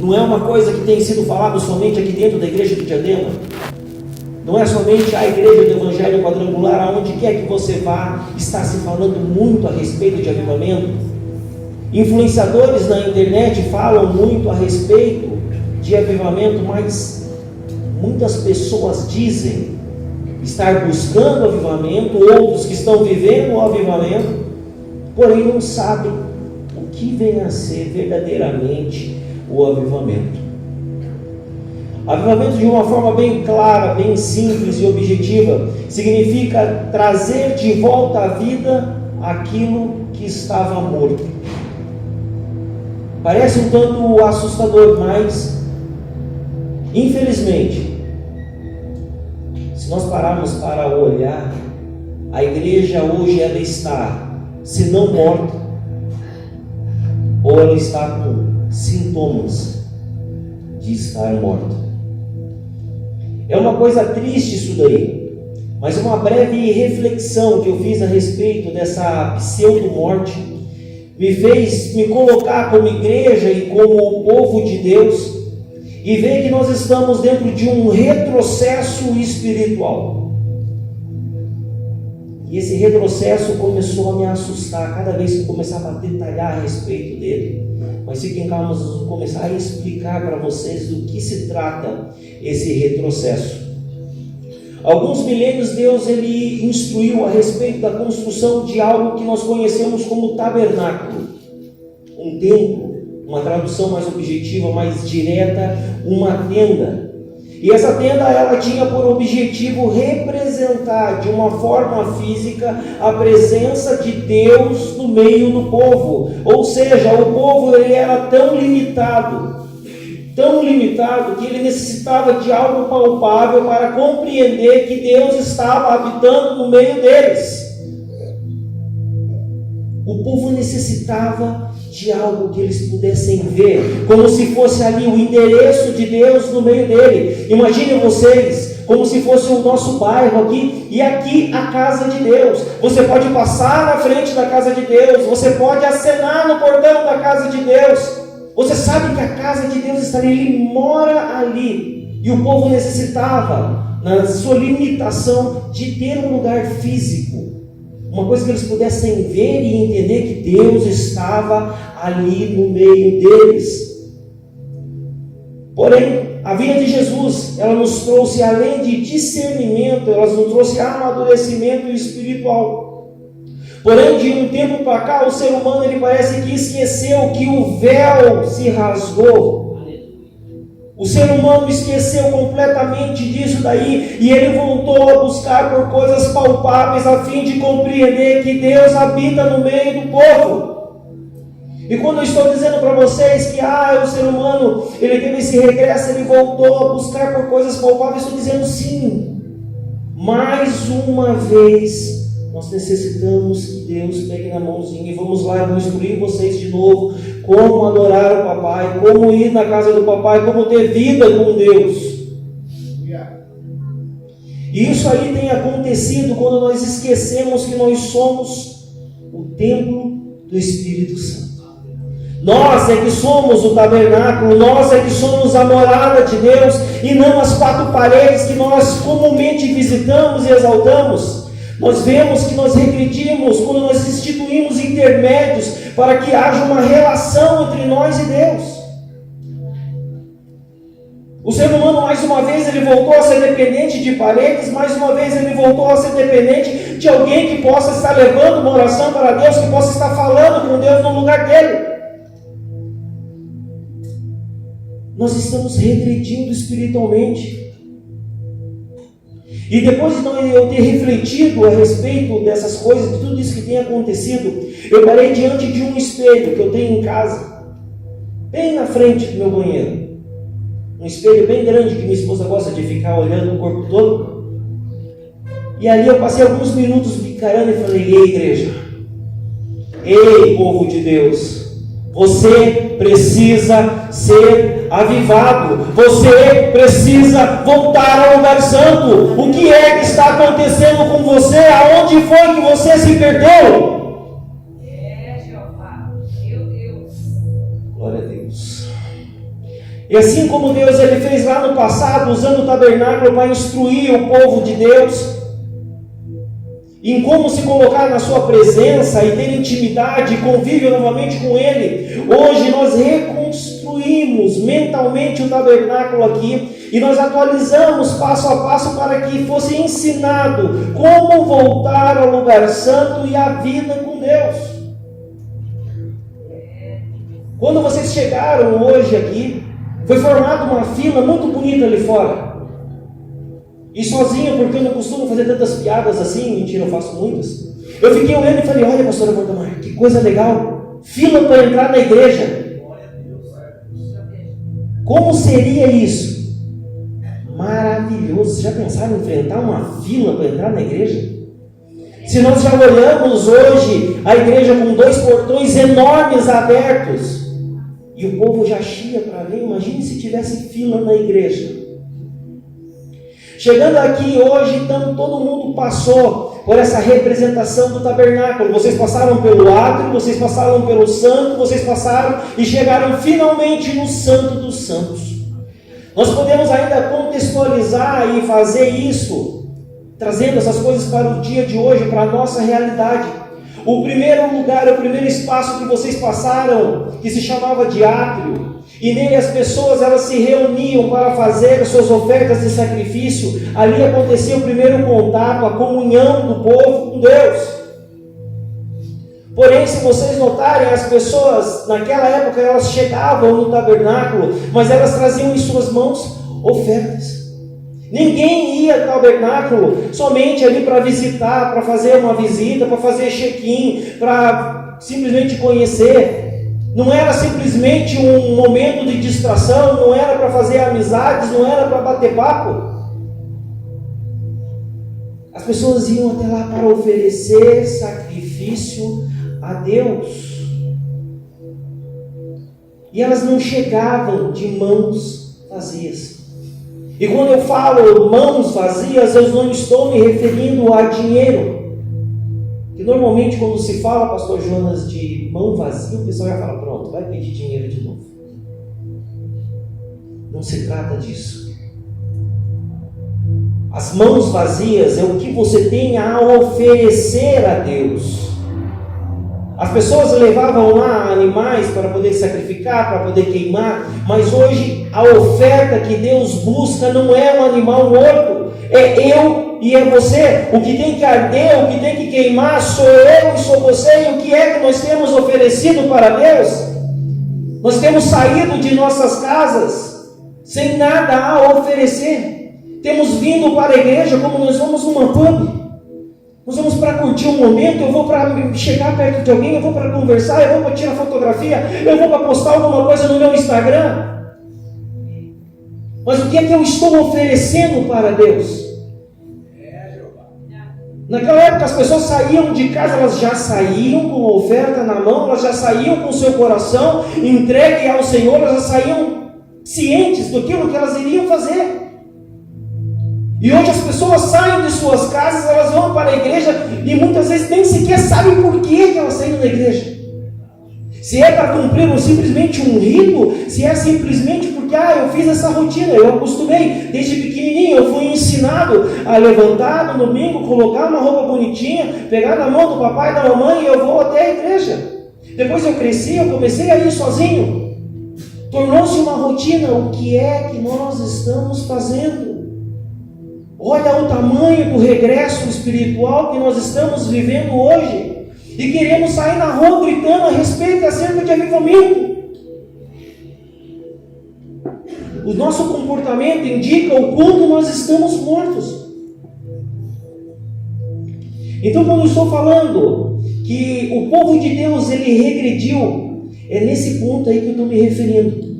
não é uma coisa que tem sido falado somente aqui dentro da igreja do Diadema. Não é somente a igreja do Evangelho Quadrangular, aonde quer que você vá, está se falando muito a respeito de avivamento. Influenciadores na internet falam muito a respeito de avivamento, mas muitas pessoas dizem estar buscando avivamento, outros que estão vivendo o avivamento, porém não sabem o que vem a ser verdadeiramente o avivamento. Avivamento, de uma forma bem clara, bem simples e objetiva, significa trazer de volta à vida aquilo que estava morto. Parece um tanto assustador, mas infelizmente, se nós pararmos para olhar, a igreja hoje ela está, se não morta, ou ela está com sintomas de estar morta. É uma coisa triste isso daí, mas uma breve reflexão que eu fiz a respeito dessa pseudo-morte me fez me colocar como igreja e como o povo de Deus e ver que nós estamos dentro de um retrocesso espiritual. E esse retrocesso começou a me assustar cada vez que eu começava a detalhar a respeito dele. Mas fiquem calmos, nós vamos começar a explicar para vocês do que se trata esse retrocesso. Alguns milênios Deus ele instruiu a respeito da construção de algo que nós conhecemos como tabernáculo, um templo, uma tradução mais objetiva, mais direta, uma tenda. E essa tenda ela tinha por objetivo representar de uma forma física a presença de Deus no meio do povo. Ou seja, o povo ele era tão limitado que ele necessitava de algo palpável para compreender que Deus estava habitando no meio deles. O povo necessitava de algo que eles pudessem ver, como se fosse ali o endereço de Deus no meio dele. Imaginem vocês, como se fosse o nosso bairro aqui, e aqui a casa de Deus. Você pode passar na frente da casa de Deus, você pode acenar no portão da casa de Deus. Você sabe que a casa de Deus está ali, Ele mora ali. E o povo necessitava, na sua limitação, de ter um lugar físico, uma coisa que eles pudessem ver e entender que Deus estava ali no meio deles. Porém, a vinda de Jesus, ela nos trouxe, além de discernimento, ela nos trouxe amadurecimento espiritual. Porém, de um tempo para cá, o ser humano ele parece que esqueceu que o véu se rasgou. O ser humano esqueceu completamente disso daí e ele voltou a buscar por coisas palpáveis a fim de compreender que Deus habita no meio do povo. E quando eu estou dizendo para vocês que o ser humano ele teve esse regresso, ele voltou a buscar por coisas palpáveis, estou dizendo sim, mais uma vez nós necessitamos que Deus pegue na mãozinha e vamos lá, eu vou instruir vocês de novo como adorar o papai, como ir na casa do papai, como ter vida com Deus. E isso aí tem acontecido quando nós esquecemos que nós somos o templo do Espírito Santo. Nós é que somos o tabernáculo, nós é que somos a morada de Deus e não as quatro paredes que nós comumente visitamos e exaltamos. Nós vemos que nós regredimos quando nós instituímos intermédios para que haja uma relação entre nós e Deus. O ser humano, mais uma vez, ele voltou a ser dependente de paredes, mais uma vez ele voltou a ser dependente de alguém que possa estar levando uma oração para Deus, que possa estar falando com Deus no lugar dele. Nós estamos regredindo espiritualmente. E depois de eu ter refletido a respeito dessas coisas, de tudo isso que tem acontecido, eu parei diante de um espelho que eu tenho em casa, bem na frente do meu banheiro. Um espelho bem grande que minha esposa gosta de ficar olhando o corpo todo. E ali eu passei alguns minutos me encarando e falei: ei, igreja, ei, povo de Deus, você precisa ser avivado, você precisa voltar ao lugar santo. O que é que está acontecendo com você? Aonde foi que você se perdeu? Jeová, meu Deus. Glória a Deus. E assim como Deus ele fez lá no passado, usando o tabernáculo para instruir o povo de Deus em como se colocar na sua presença e ter intimidade e convívio novamente com Ele, hoje nós reconstruímos mentalmente o tabernáculo aqui e nós atualizamos passo a passo para que fosse ensinado como voltar ao lugar santo e à vida com Deus. Quando vocês chegaram hoje aqui, foi formada uma fila muito bonita ali fora. E sozinho, porque eu não costumo fazer tantas piadas assim, mentira, eu faço muitas. Eu fiquei olhando e falei, olha, pastora Valdemar, que coisa legal. Fila para entrar na igreja. Como seria isso? Maravilhoso. Já pensaram em enfrentar uma fila para entrar na igreja? Se nós já olhamos hoje a igreja com 2 portões enormes abertos, e o povo já chia para ver, imagine se tivesse fila na igreja. Chegando aqui hoje, então, todo mundo passou por essa representação do tabernáculo. Vocês passaram pelo átrio, vocês passaram pelo santo, vocês passaram e chegaram finalmente no Santo dos Santos. Nós podemos ainda contextualizar e fazer isso, trazendo essas coisas para o dia de hoje, para a nossa realidade. O primeiro lugar, o primeiro espaço que vocês passaram, que se chamava de átrio, e nele as pessoas elas se reuniam para fazer as suas ofertas de sacrifício. Ali acontecia o primeiro contato, a comunhão do povo com Deus. Porém, se vocês notarem, as pessoas naquela época elas chegavam no tabernáculo, mas elas traziam em suas mãos ofertas. Ninguém ia ao tabernáculo somente ali para visitar, para fazer uma visita, para fazer check-in, para simplesmente conhecer. Não era simplesmente um momento de distração, não era para fazer amizades, não era para bater papo. As pessoas iam até lá para oferecer sacrifício a Deus. E elas não chegavam de mãos vazias. E quando eu falo mãos vazias, eu não estou me referindo a dinheiro. Que normalmente quando se fala, pastor Jonas, de mão vazia, o pessoal já fala, pronto, vai pedir dinheiro de novo. Não se trata disso. As mãos vazias é o que você tem a oferecer a Deus. As pessoas levavam lá animais para poder sacrificar, para poder queimar, mas hoje a oferta que Deus busca não é um animal morto, é eu e é você. O que tem que arder, o que tem que queimar sou eu e sou você. E o que é que nós temos oferecido para Deus? Nós temos saído de nossas casas sem nada a oferecer. Temos vindo para a igreja como nós vamos numa pub. Nós vamos para curtir um momento, eu vou para chegar perto de alguém, eu vou para conversar, eu vou para tirar fotografia, eu vou para postar alguma coisa no meu Instagram. Mas o que é que eu estou oferecendo para Deus? Naquela época as pessoas saíam de casa, elas já saíam com a oferta na mão, elas já saíam com o seu coração entregue ao Senhor, elas já saíam cientes daquilo que elas iriam fazer. E hoje as pessoas saem de suas casas, elas vão para a igreja e muitas vezes nem sequer sabem por que elas saíram da igreja. Se é para cumprir simplesmente um rito, se é simplesmente porque eu fiz essa rotina, eu acostumei, desde pequenininho eu fui ensinado a levantar no domingo, colocar uma roupa bonitinha, pegar na mão do papai e da mamãe e eu vou até a igreja. Depois eu cresci, eu comecei a ir sozinho. Tornou-se uma rotina. O que é que nós estamos fazendo? Olha o tamanho do regresso espiritual que nós estamos vivendo hoje. E queremos sair na rua gritando a respeito acerca de avivamento. O nosso comportamento indica o quanto nós estamos mortos. Então, quando eu estou falando que o povo de Deus ele regrediu, é nesse ponto aí que eu estou me referindo.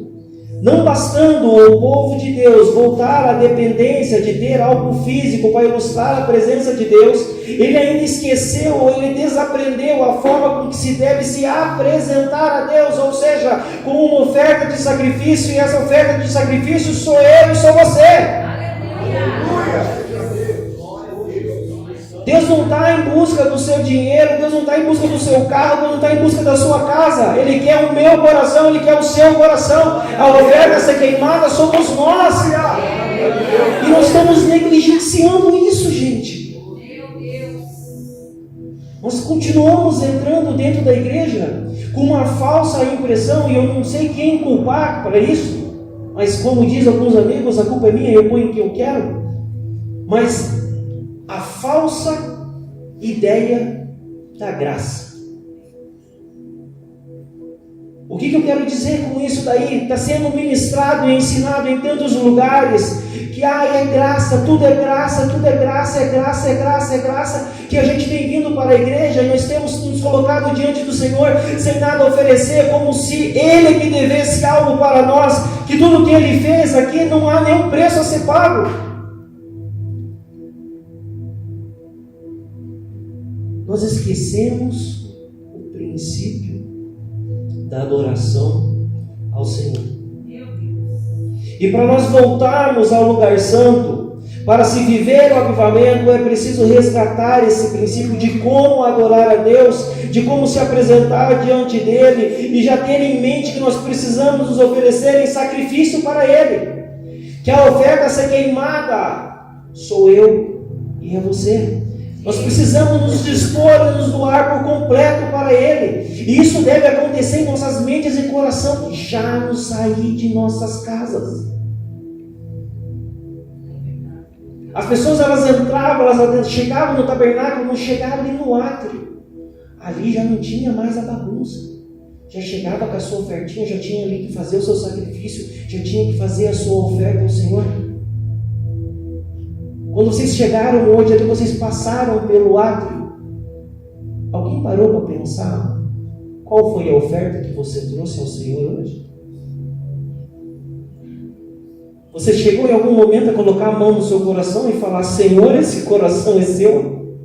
Não bastando o povo de Deus voltar à dependência de ter algo físico para ilustrar a presença de Deus, ele ainda esqueceu ou ele desaprendeu a forma com que se deve se apresentar a Deus, ou seja, com uma oferta de sacrifício, e essa oferta de sacrifício sou eu e sou você. Aleluia. Deus não está em busca do seu dinheiro, Deus não está em busca do seu carro, Deus não está em busca da sua casa. Ele quer o meu coração, Ele quer o seu coração. A oferta a ser queimada somos nós. E nós estamos negligenciando isso, gente. Nós continuamos entrando dentro da igreja com uma falsa impressão, e eu não sei quem culpar para isso, mas como diz alguns amigos, a culpa é minha, eu ponho o que eu quero. Mas a falsa ideia da graça. O que eu quero dizer com isso daí? Está sendo ministrado e ensinado em tantos lugares que é graça, tudo é graça, tudo é graça, é graça, é graça, é graça, que a gente tem vindo para a igreja e nós temos nos colocado diante do Senhor sem nada oferecer, como se Ele que devesse algo para nós, que tudo que Ele fez aqui não há nenhum preço a ser pago. Nós esquecemos o princípio da adoração ao Senhor. E para nós voltarmos ao lugar santo, para se viver o avivamento, é preciso resgatar esse princípio de como adorar a Deus, de como se apresentar diante dEle, e já ter em mente que nós precisamos nos oferecer em sacrifício para Ele. Que a oferta a ser queimada sou eu e é você. Nós precisamos nos dispor e nos doar por completo para Ele. E isso deve acontecer em nossas mentes e coração, já no sair de nossas casas. As pessoas, elas entravam, elas chegavam no tabernáculo, não chegavam nem no átrio. Ali já não tinha mais a bagunça. Já chegava com a sua ofertinha, já tinha ali que fazer o seu sacrifício, já tinha que fazer a sua oferta ao Senhor. Quando vocês chegaram hoje, ali vocês passaram pelo átrio. Alguém parou para pensar qual foi a oferta que você trouxe ao Senhor hoje? Você chegou em algum momento a colocar a mão no seu coração e falar: Senhor, esse coração é seu?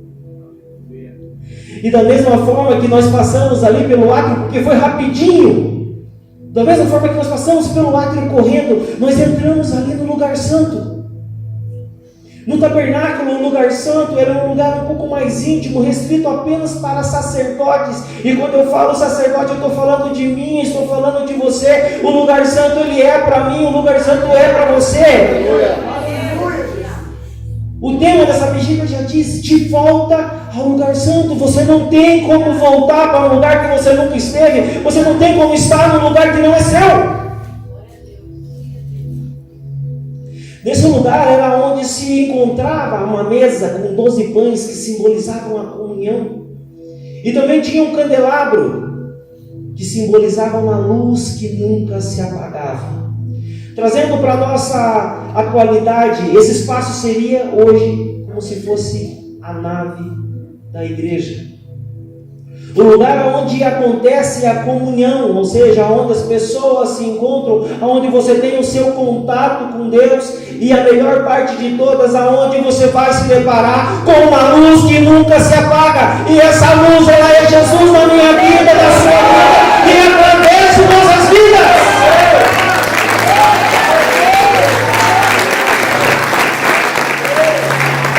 E da mesma forma que nós passamos ali pelo átrio, porque foi rapidinho, da mesma forma que nós passamos pelo átrio correndo, nós entramos ali no lugar santo. No tabernáculo, o lugar santo era um lugar um pouco mais íntimo, restrito apenas para sacerdotes. E quando eu falo sacerdote, eu estou falando de mim, estou falando de você. O lugar santo, ele é para mim, o lugar santo é para você. O tema dessa vigília já diz: de volta ao lugar santo. Você não tem como voltar para um lugar que você nunca esteve. Você não tem como estar num lugar que não é seu. Nesse lugar era onde se encontrava uma mesa com 12 pães que simbolizavam a comunhão. E também tinha um candelabro que simbolizava uma luz que nunca se apagava. Trazendo para a nossa atualidade, esse espaço seria hoje como se fosse a nave da igreja. O lugar onde acontece a comunhão, ou seja, onde as pessoas se encontram, onde você tem o seu contato com Deus, e a melhor parte de todas, aonde você vai se deparar com uma luz que nunca se apaga. E essa luz, ela é Jesus na minha vida, na sua vida, e agradece nossas vidas.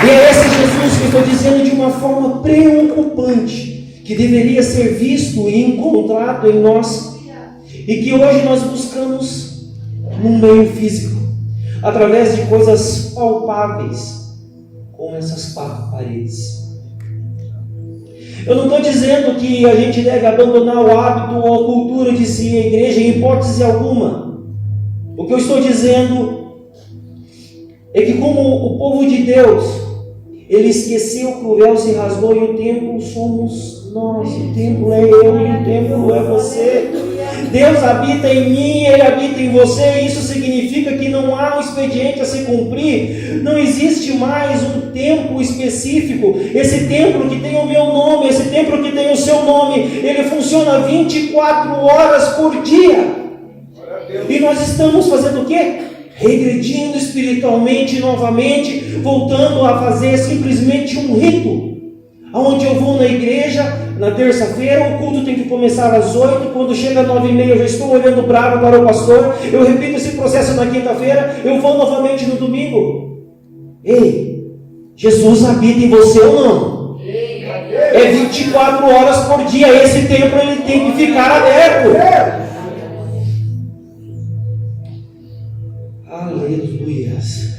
E é esse Jesus que eu estou dizendo de uma forma preocupante, que deveria ser visto e encontrado em nós, e que hoje nós buscamos no meio físico, através de coisas palpáveis, como essas 4 paredes. Eu não estou dizendo que a gente deve abandonar o hábito ou a cultura de se ir à igreja em hipótese alguma. O que eu estou dizendo é que, como o povo de Deus, ele esqueceu que o véu se rasgou e o templo somos nós, o templo é eu e o templo é você. Deus habita em mim, Ele habita em você. Isso significa que não há um expediente a se cumprir. Não existe mais um templo específico. Esse templo que tem o meu nome, esse templo que tem o seu nome, ele funciona 24 horas por dia. E nós estamos fazendo o quê? Regredindo espiritualmente novamente, voltando a fazer simplesmente um rito, onde eu vou na igreja na terça-feira, o culto tem que começar às 8, quando chega às 9h30 eu já estou olhando bravo para o pastor, eu repito esse processo na quinta-feira, eu vou novamente no domingo. Ei, Jesus habita em você ou não? É 24 horas por dia. Esse templo ele tem que ficar aberto. Aleluias.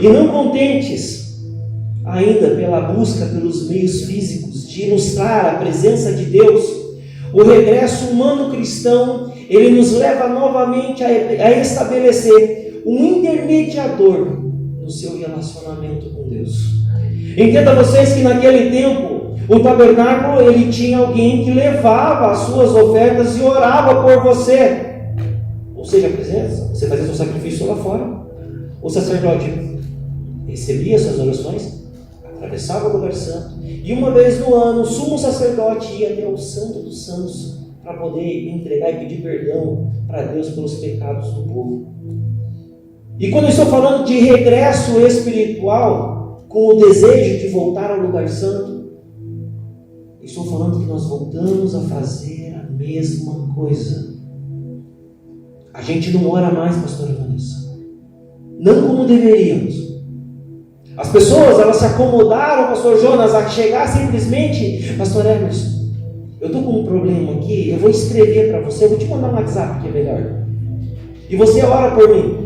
E não contentes ainda pela busca pelos meios físicos de ilustrar a presença de Deus, o regresso humano cristão, ele nos leva novamente a estabelecer um intermediador no seu relacionamento com Deus. Entenda vocês que naquele tempo, o tabernáculo, ele tinha alguém que levava as suas ofertas e orava por você. Ou seja, a presença, você fazia seu sacrifício lá fora. O sacerdote recebia suas orações, atravessava o lugar santo, e uma vez no ano o sumo sacerdote ia até o Santo dos Santos para poder entregar e pedir perdão para Deus pelos pecados do povo. E quando eu estou falando de regresso espiritual, com o desejo de voltar ao lugar santo, estou falando que nós voltamos a fazer a mesma coisa. A gente não ora mais, pastora Vanessa, não como deveríamos. As pessoas, elas se acomodaram, pastor Jonas, a chegar simplesmente, pastor Emerson, eu estou com um problema aqui, eu vou escrever para você, eu vou te mandar um WhatsApp que é melhor, e você ora por mim.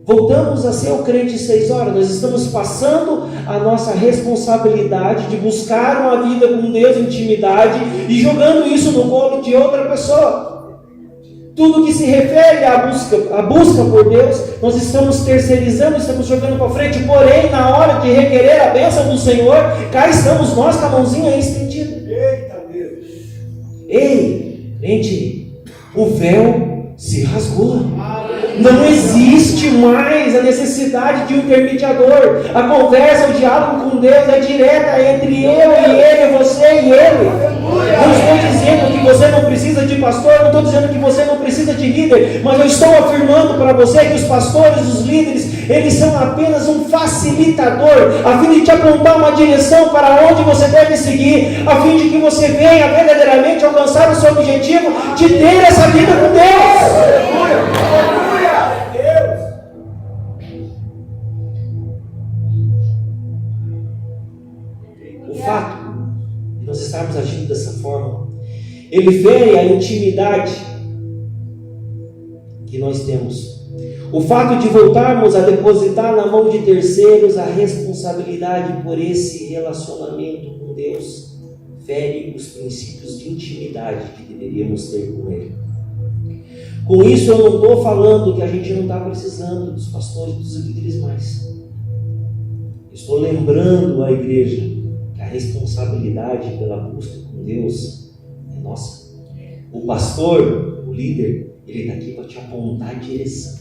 Voltamos a ser o crente 6 horas, nós estamos passando a nossa responsabilidade de buscar uma vida com Deus, intimidade, e jogando isso no colo de outra pessoa. Tudo que se refere à busca por Deus, nós estamos terceirizando, estamos jogando para frente, porém, na hora de requerer a bênção do Senhor, cá estamos nós com a mãozinha estendida. Eita Deus! Ei, gente, o véu se rasgou. Não existe mais a necessidade de um intermediador. A conversa, o diálogo com Deus é direta entre eu e Ele, você e Ele. Não estou dizendo que você não precisa de pastor, não estou dizendo que você não precisa de líder, mas eu estou afirmando para você que os pastores, os líderes, eles são apenas um facilitador, a fim de te apontar uma direção para onde você deve seguir, a fim de que você venha verdadeiramente alcançar o seu objetivo de ter essa vida com Deus. O fato de nós estarmos agindo dessa forma, ele fere a intimidade que nós temos. O fato de voltarmos a depositar na mão de terceiros a responsabilidade por esse relacionamento com Deus fere os princípios de intimidade que deveríamos ter com Ele. Com isso eu não estou falando que a gente não está precisando dos pastores, dos líderes mais. Estou lembrando a igreja que a responsabilidade pela busca com Deus é nossa. O pastor, o líder, ele está aqui para te apontar a direção.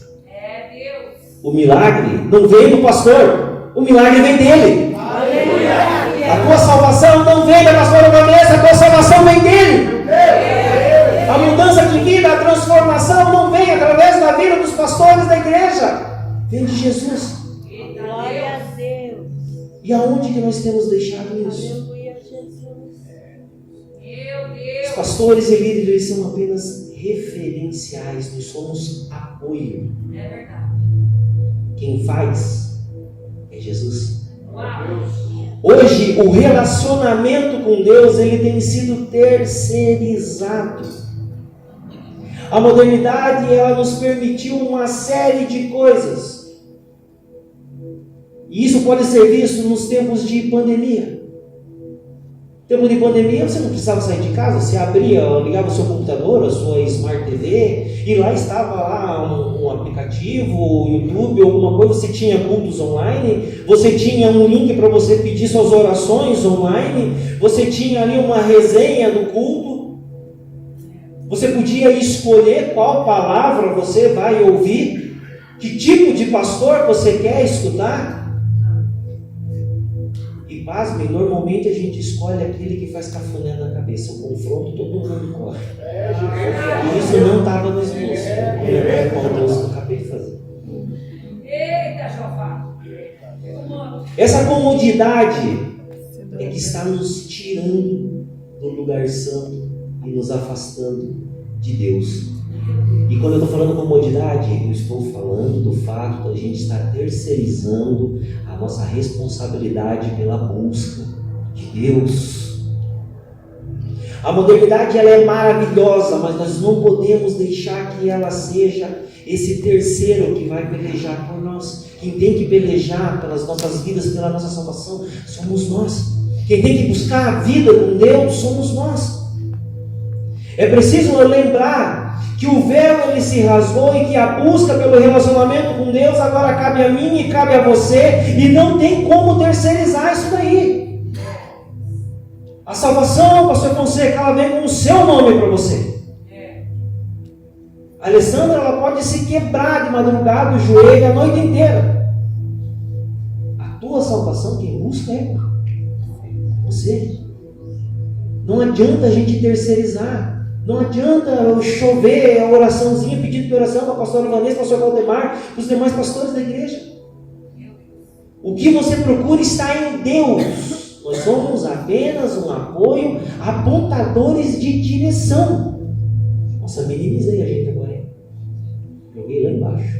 Deus. O milagre não vem do pastor, o milagre vem dele. Aleluia. A tua salvação não vem da pastora Vanessa, a tua salvação vem dele. A mudança de vida, a transformação não vem através da vida dos pastores da igreja, vem de Jesus. Glória a Deus. E aonde que nós temos deixado isso? Aleluia, Jesus. Meu Deus. Os pastores e líderes, eles são apenas referenciais, nós somos apoio. É verdade. Quem faz é Jesus. Uau. Hoje, o relacionamento com Deus, ele tem sido terceirizado. A modernidade, ela nos permitiu uma série de coisas. E isso pode ser visto nos tempos de pandemia. No tempo de pandemia, você não precisava sair de casa, você abria, ligava o seu computador, a sua Smart TV, e lá estava lá um aplicativo, YouTube, alguma coisa, você tinha cultos online, você tinha um link para você pedir suas orações online, você tinha ali uma resenha do culto, você podia escolher qual palavra você vai ouvir, que tipo de pastor você quer escutar. E pasmem, normalmente a gente escolhe aquele que faz cafuné na cabeça. O confronto todo mundo corre. E isso não estava no esboço. Eu acabei de fazer. Eita, Jová. Essa comodidade é que está nos tirando do lugar santo e nos afastando de Deus. E quando eu estou falando comodidade, eu estou falando do fato da gente estar terceirizando a nossa responsabilidade pela busca de Deus. A modernidade ela é maravilhosa, mas nós não podemos deixar que ela seja esse terceiro que vai pelejar por nós. Quem tem que pelejar pelas nossas vidas, pela nossa salvação, somos nós. Quem tem que buscar a vida com Deus, somos nós. É preciso lembrar que o véu ele se rasgou e que a busca pelo relacionamento com Deus agora cabe a mim e cabe a você, e não tem como terceirizar isso daí. A salvação, pastor Fonseca, ela vem com o seu nome para você. A Alessandra, ela pode se quebrar de madrugada, o joelho, a noite inteira. A tua salvação, quem busca é você. Não adianta a gente terceirizar. Não adianta eu chover a oraçãozinha, pedindo de oração para a pastora Vanessa, para o pastor Valdemar, para os demais pastores da igreja. O que você procura está em Deus. Nós somos apenas um apoio, apontadores de direção. Nossa, minimizei a gente agora, hein? Joguei lá embaixo.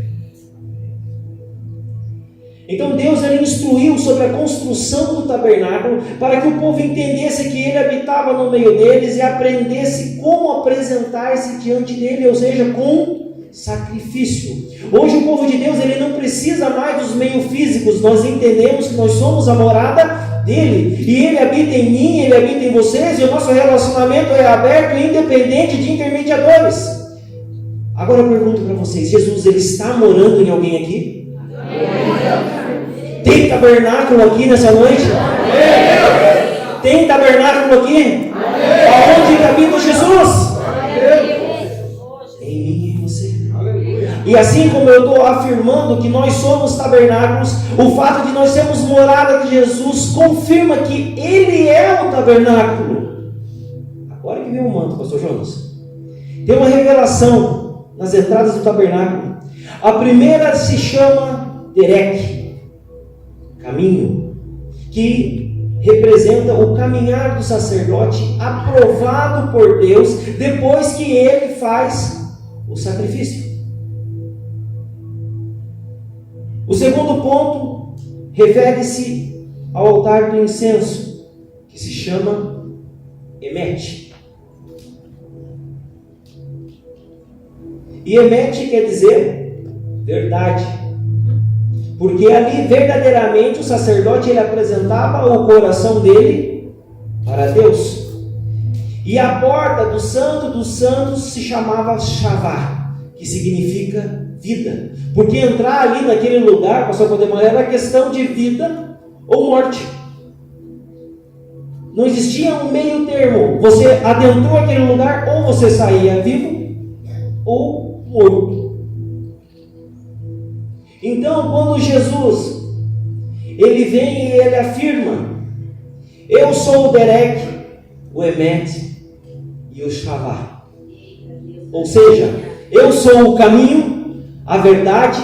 Então Deus ele instruiu sobre a construção do tabernáculo para que o povo entendesse que ele habitava no meio deles e aprendesse como apresentar-se diante dele, ou seja, com sacrifício. Hoje o povo de Deus ele não precisa mais dos meios físicos. Nós entendemos que nós somos a morada dele e ele habita em mim, ele habita em vocês, e o nosso relacionamento é aberto e independente de intermediadores. Agora eu pergunto para vocês, Jesus ele está morando em alguém aqui? Tem tabernáculo aqui nessa noite? Tem tabernáculo aqui? Aonde habita Jesus? Em mim e em você. E assim como eu estou afirmando que nós somos tabernáculos, o fato de nós sermos morada de Jesus confirma que Ele é o tabernáculo. Agora que vem o manto, pastor Jonas. Tem uma revelação nas entradas do tabernáculo. A primeira se chama Derek, caminho, que representa o caminhar do sacerdote aprovado por Deus depois que ele faz o sacrifício. O segundo ponto refere-se ao altar do incenso, que se chama Emete. E Emete quer dizer verdade, porque ali verdadeiramente o sacerdote ele apresentava o coração dele para Deus. E a porta do Santo dos Santos se chamava Shavá, que significa vida, porque entrar ali naquele lugar, pastor Valdemar, era questão de vida ou morte. Não existia um meio termo. Você adentrou aquele lugar, ou você saía vivo ou morto. Então, quando Jesus ele vem e ele afirma: eu sou o Derek, o Emete e o Shavá. Ou seja, eu sou o caminho, a verdade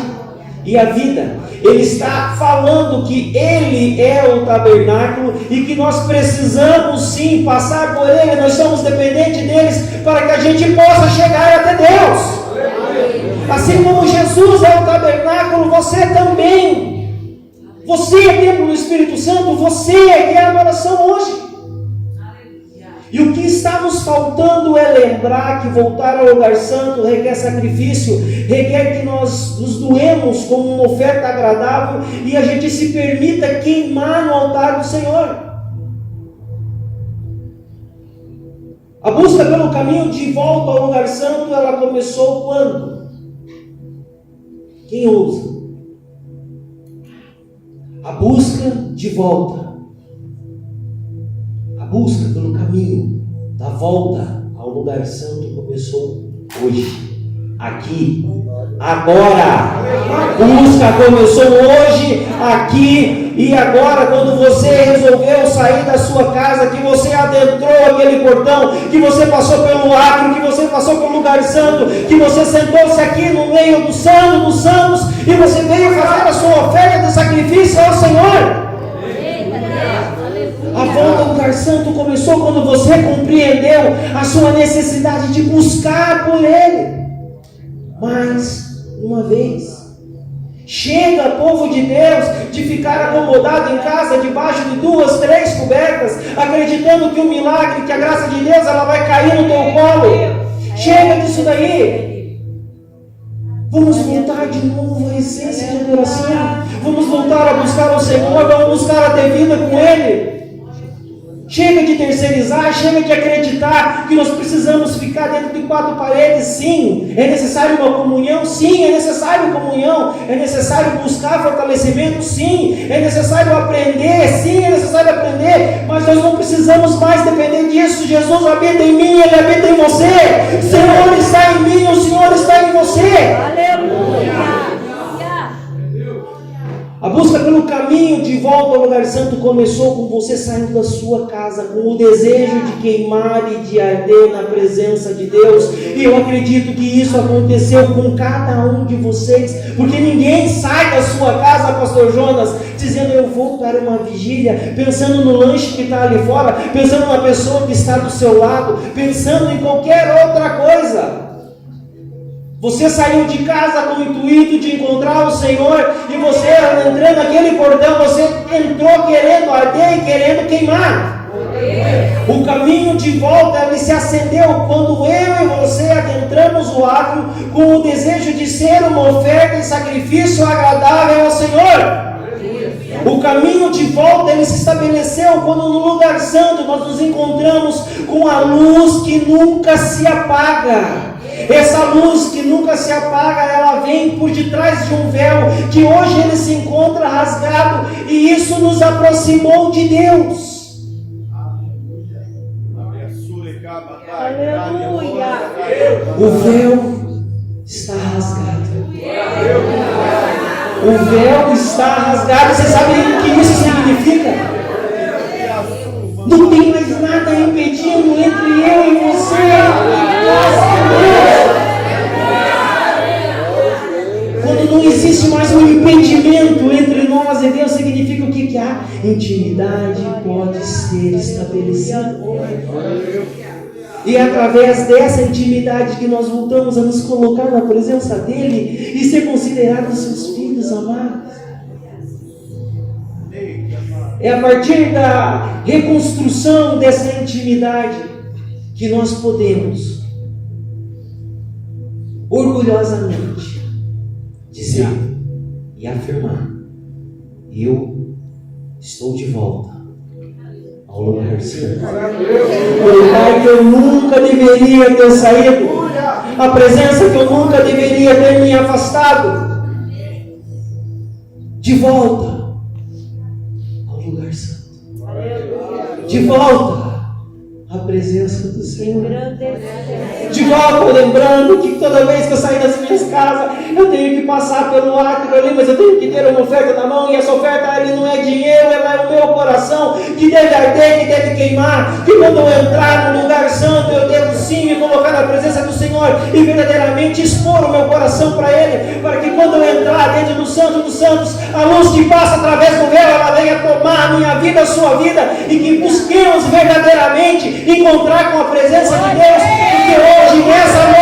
e a vida. Ele está falando que Ele é o tabernáculo e que nós precisamos sim passar por Ele, nós somos dependentes deles para que a gente possa chegar até Deus. Assim como Jesus é o tabernáculo, você também. Você é templo do Espírito Santo, você é que é a adoração hoje. E o que está nos faltando é lembrar que voltar ao lugar santo requer sacrifício, requer que nós nos doemos como uma oferta agradável e a gente se permita queimar no altar do Senhor. A busca pelo caminho de volta ao lugar santo, ela começou quando? Quem ousa? A busca de volta. A busca pelo caminho da volta ao lugar santo começou hoje, aqui, agora. A busca começou hoje, aqui e agora. Quando você resolveu sair da sua casa, que você adentrou aquele portão, que você passou pelo átrio, que você passou pelo lugar santo, que você sentou-se aqui no meio do santo dos santos e você veio fazer a sua oferta de sacrifício ao Senhor. A volta ao lugar santo começou quando você compreendeu a sua necessidade de buscar por Ele. Mais uma vez. Chega, povo de Deus, de ficar acomodado em casa, debaixo de 2, 3 cobertas, acreditando que o milagre, que a graça de Deus, ela vai cair no teu colo. Chega disso daí. Vamos voltar de novo à essência de adoração. Vamos voltar a buscar o Senhor, vamos buscar a ter vida com Ele. Chega de terceirizar, chega de acreditar que nós precisamos ficar dentro de 4 paredes. Sim, é necessário uma comunhão. Sim, é necessário comunhão. É necessário buscar fortalecimento. Sim, é necessário aprender. Sim, é necessário aprender. Mas nós não precisamos mais depender disso. Jesus habita em mim, Ele habita em você. O Senhor está em mim, o Senhor está em você. Aleluia. A busca pelo caminho de volta ao lugar santo começou com você saindo da sua casa, com o desejo de queimar e de arder na presença de Deus. E eu acredito que isso aconteceu com cada um de vocês, porque ninguém sai da sua casa, pastor Jonas, dizendo eu vou para uma vigília, pensando no lanche que está ali fora, pensando na pessoa que está do seu lado, pensando em qualquer outra coisa. Você saiu de casa com o intuito de encontrar o Senhor, e você entrando naquele portão, você entrou querendo arder e querendo queimar. O caminho de volta, ele se acendeu quando eu e você adentramos o átrio com o desejo de ser uma oferta e sacrifício agradável ao Senhor. O caminho de volta, ele se estabeleceu quando no lugar santo nós nos encontramos com a luz que nunca se apaga. Essa luz que nunca se apaga, ela vem por detrás de um véu, que hoje ele se encontra rasgado, e isso nos aproximou de Deus. Aleluia. O véu está rasgado. O véu está rasgado. Você sabe o que isso significa? Não tem mais nada impedindo entre eu e você. Quando não existe mais um impedimento entre nós e Deus, significa o que? Que a intimidade pode ser estabelecida. E é através dessa intimidade que nós voltamos a nos colocar na presença dEle e ser considerados seus filhos amados. É a partir da reconstrução dessa intimidade que nós podemos orgulhosamente dizer e afirmar: eu estou de volta ao lugar santo. O lugar que eu nunca deveria ter saído, a presença que eu nunca deveria ter me afastado, de volta ao lugar santo. De volta à presença do Senhor. De volta, lembrando que toda vez que eu sair das minhas casas, eu tenho que passar pelo átrio ali, mas eu tenho que ter uma oferta na mão, e essa oferta ali não é dinheiro, ela é o meu coração, que deve arder, que deve queimar, que quando eu entrar no lugar santo, eu devo sim me colocar na presença do Senhor, e verdadeiramente expor o meu coração para Ele, para que quando eu entrar dentro do Santo dos Santos, a luz que passa através do véu, ela venha tomar a minha vida, a sua vida, e que busquemos verdadeiramente encontrar com a presença de Deus, porque hoje, nessa